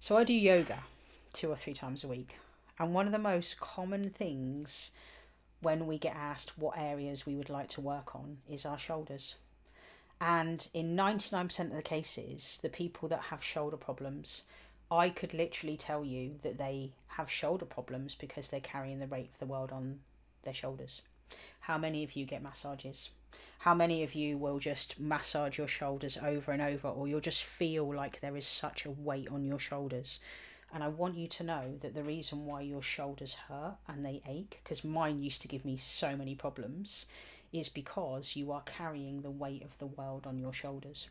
So I do yoga 2 or 3 times a week. And one of the most common things when we get asked what areas we would like to work on is our shoulders. And in 99% of the cases, the people that have shoulder problems, I could literally tell you that they have shoulder problems because they're carrying the weight of the world on their shoulders. How many of you get massages? How many of you will just massage your shoulders over and over, or you'll just feel like there is such a weight on your shoulders? And I want you to know that the reason why your shoulders hurt and they ache, because mine used to give me so many problems, is because you are carrying the weight of the world on your shoulders.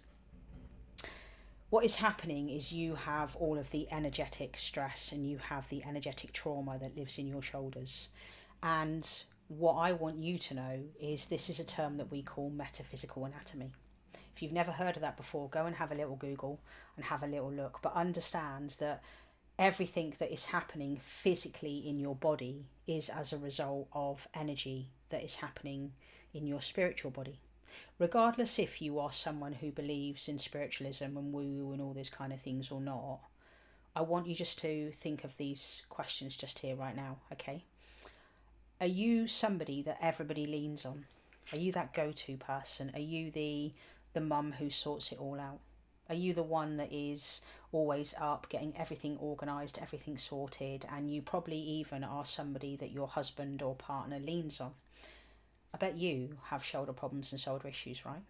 What is happening is you have all of the energetic stress and you have the energetic trauma that lives in your shoulders. And what I want you to know is this is a term that we call metaphysical anatomy. If you've never heard of that before, go and have a little Google and have a little look, but understand that everything that is happening physically in your body is as a result of energy that is happening in your spiritual body. Regardless if you are someone who believes in spiritualism and woo and all these kind of things or not, I want you just to think of these questions just here right now, okay? Are you somebody that everybody leans on? Are you that go-to person? Are you the mum who sorts it all out? Are you the one that is always up, getting everything organised, everything sorted, and you probably even are somebody that your husband or partner leans on? I bet you have shoulder problems and shoulder issues, right?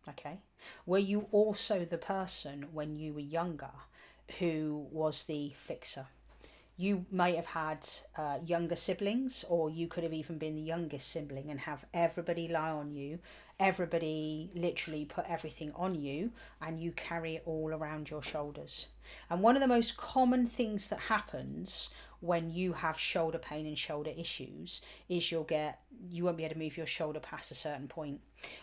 Okay. Were you also the person when you were younger who was the fixer? You may have had younger siblings, or you could have even been the youngest sibling and have everybody lie on you. Everybody literally put everything on you, and you carry it all around your shoulders. And one of the most common things that happens when you have shoulder pain and shoulder issues is you won't be able to move your shoulder past a certain point.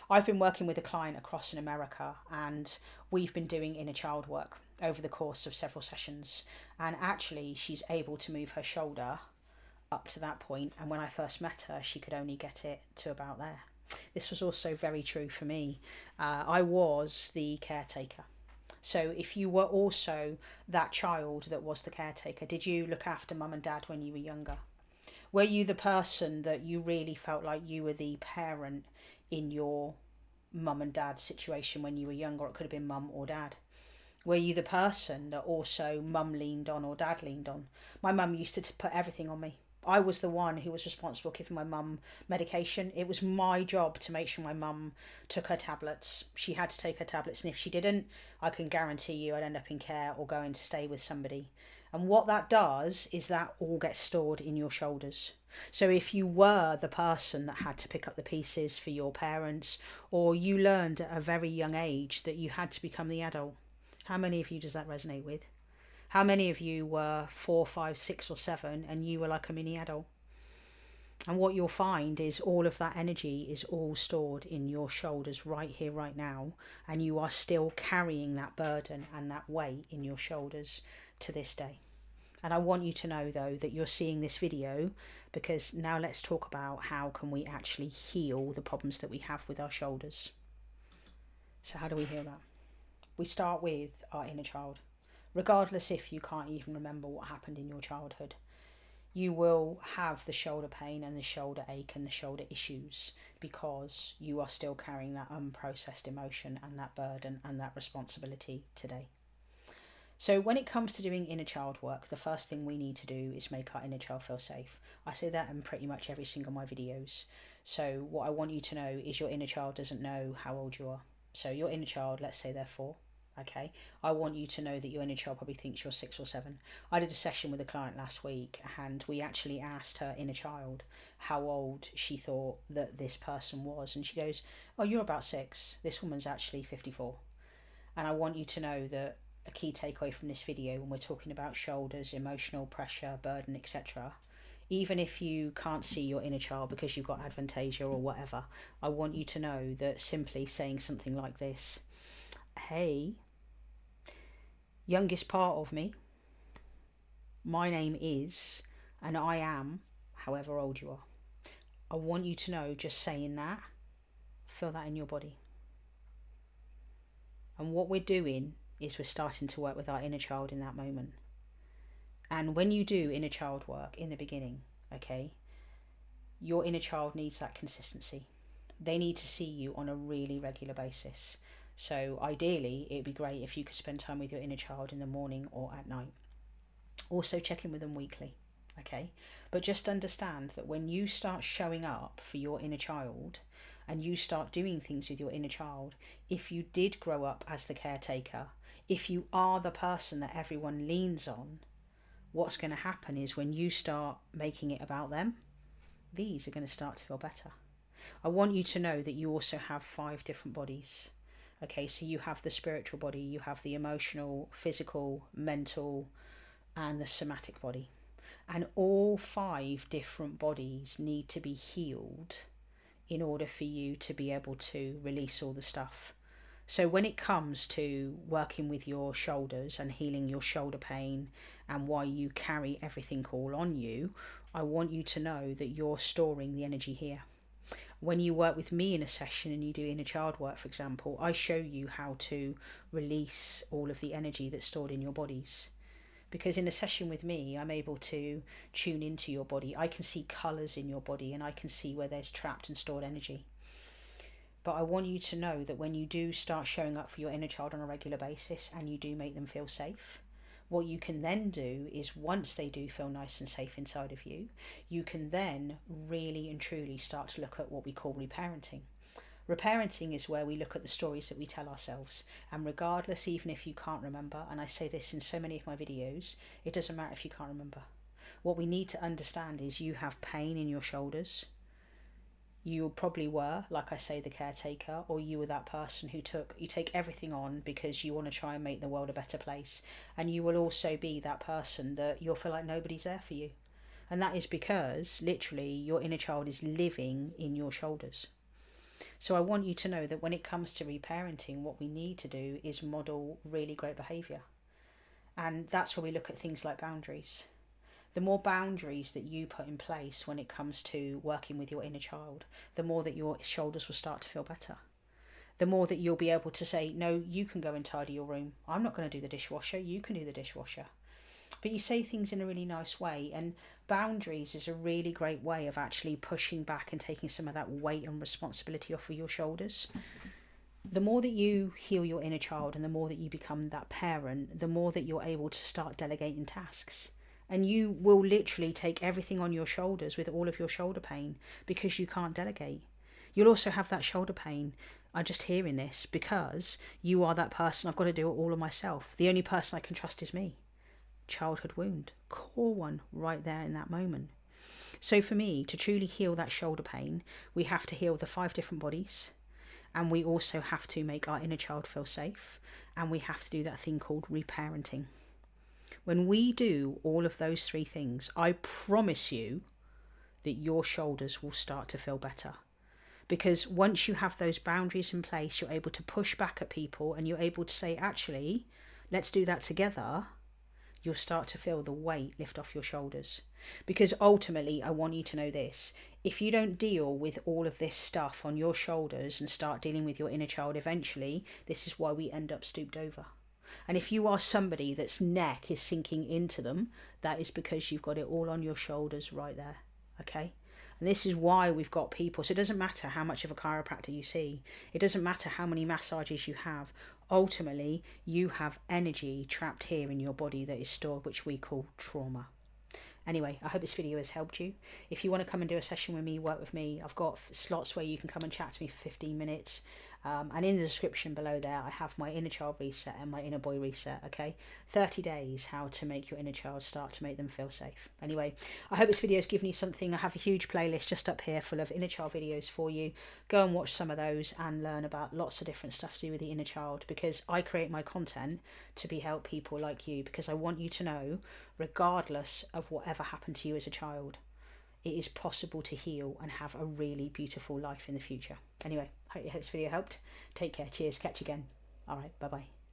I've been working with a client across in America, and we've been doing inner child work over the course of several sessions, and actually she's able to move her shoulder up to that point, and when I first met her she could only get it to about there. This was also very true for me. I was the caretaker. So if you were also that child that was the caretaker, did you look after mum and dad when you were younger? Were you the person that you really felt like you were the parent in your mum and dad situation when you were younger? It could have been mum or dad. Were you the person that also mum leaned on or dad leaned on? My mum used to put everything on me. I was the one who was responsible for giving my mum medication. It was my job to make sure my mum took her tablets. She had to take her tablets, and if she didn't, I can guarantee you I'd end up in care or going to stay with somebody. And what that does is that all gets stored in your shoulders. So if you were the person that had to pick up the pieces for your parents, or you learned at a very young age that you had to become the adult, how many of you does that resonate with? How many of you were 4, 5, 6 or 7 and you were like a mini adult? And what you'll find is all of that energy is all stored in your shoulders right here, right now. And you are still carrying that burden and that weight in your shoulders to this day. And I want you to know though that you're seeing this video because now let's talk about how can we actually heal the problems that we have with our shoulders. So how do we heal that? We start with our inner child. Regardless if you can't even remember what happened in your childhood, you will have the shoulder pain and the shoulder ache and the shoulder issues because you are still carrying that unprocessed emotion and that burden and that responsibility today. So when it comes to doing inner child work, the first thing we need to do is make our inner child feel safe. I say that in pretty much every single one of my videos. So what I want you to know is your inner child doesn't know how old you are. So your inner child, let's say they're 4. Okay, I want you to know that your inner child probably thinks you're 6 or 7. I did a session with a client last week and we actually asked her inner child how old she thought that this person was, and she goes, oh, you're about 6. This woman's actually 54. And I want you to know that a key takeaway from this video when we're talking about shoulders, emotional pressure, burden, etc., even if you can't see your inner child because you've got aphantasia or whatever, I want you to know that simply saying something like this: hey, youngest part of me, my name is, and I am, however old you are. I want you to know, just saying that, feel that in your body. And what we're doing is we're starting to work with our inner child in that moment. And when you do inner child work in the beginning, okay, your inner child needs that consistency. They need to see you on a really regular basis. So ideally, it'd be great if you could spend time with your inner child in the morning or at night. Also check in with them weekly, okay? But just understand that when you start showing up for your inner child and you start doing things with your inner child, if you did grow up as the caretaker, if you are the person that everyone leans on, what's going to happen is when you start making it about them, these are going to start to feel better. I want you to know that you also have 5 different bodies. Okay, so you have the spiritual body, you have the emotional, physical, mental, and the somatic body. And all 5 different bodies need to be healed in order for you to be able to release all the stuff. So when it comes to working with your shoulders and healing your shoulder pain and why you carry everything all on you, I want you to know that you're storing the energy here. When you work with me in a session and you do inner child work, for example, I show you how to release all of the energy that's stored in your bodies. Because in a session with me, I'm able to tune into your body. I can see colours in your body and I can see where there's trapped and stored energy. But I want you to know that when you do start showing up for your inner child on a regular basis and you do make them feel safe, what you can then do is once they do feel nice and safe inside of you, you can then really and truly start to look at what we call reparenting. Reparenting is where we look at the stories that we tell ourselves, and regardless, even if you can't remember, and I say this in so many of my videos, it doesn't matter if you can't remember. What we need to understand is you have pain in your shoulders. You probably were, like I say, the caretaker, or you were that person who you take everything on because you want to try and make the world a better place. And you will also be that person that you'll feel like nobody's there for you. And that is because literally your inner child is living in your shoulders. So I want you to know that when it comes to reparenting, what we need to do is model really great behaviour. And that's where we look at things like boundaries. The more boundaries that you put in place when it comes to working with your inner child, the more that your shoulders will start to feel better. The more that you'll be able to say, no, you can go and tidy your room. I'm not going to do the dishwasher. You can do the dishwasher. But you say things in a really nice way, and boundaries is a really great way of actually pushing back and taking some of that weight and responsibility off of your shoulders. The more that you heal your inner child and the more that you become that parent, the more that you're able to start delegating tasks. And you will literally take everything on your shoulders with all of your shoulder pain because you can't delegate. You'll also have that shoulder pain. I'm just hearing this because you are that person, I've got to do it all on myself. The only person I can trust is me. Childhood wound, core one right there in that moment. So for me, to truly heal that shoulder pain, we have to heal the 5 different bodies, and we also have to make our inner child feel safe, and we have to do that thing called reparenting. When we do all of those 3 things, I promise you that your shoulders will start to feel better. Because once you have those boundaries in place, you're able to push back at people and you're able to say, actually, let's do that together. You'll start to feel the weight lift off your shoulders. Because ultimately, I want you to know this. If you don't deal with all of this stuff on your shoulders and start dealing with your inner child eventually, this is why we end up stooped over. And if you are somebody that's neck is sinking into them, that is because you've got it all on your shoulders right there. Okay? And this is why we've got people. So it doesn't matter how much of a chiropractor you see. It doesn't matter how many massages you have. Ultimately, you have energy trapped here in your body that is stored, which we call trauma. Anyway, I hope this video has helped you. If you want to come and do a session with me, work with me, I've got slots where you can come and chat to me for 15 minutes. And in the description below there, I have my inner child reset and my inner boy reset, okay? 30 days, how to make your inner child start to make them feel safe. Anyway, I hope this video has given you something. I have a huge playlist just up here full of inner child videos for you. Go and watch some of those and learn about lots of different stuff to do with the inner child, because I create my content to help people like you, because I want you to know, regardless of whatever happened to you as a child, it is possible to heal and have a really beautiful life in the future. Anyway, hope this video helped. Take care. Cheers. Catch you again. All right. Bye-bye.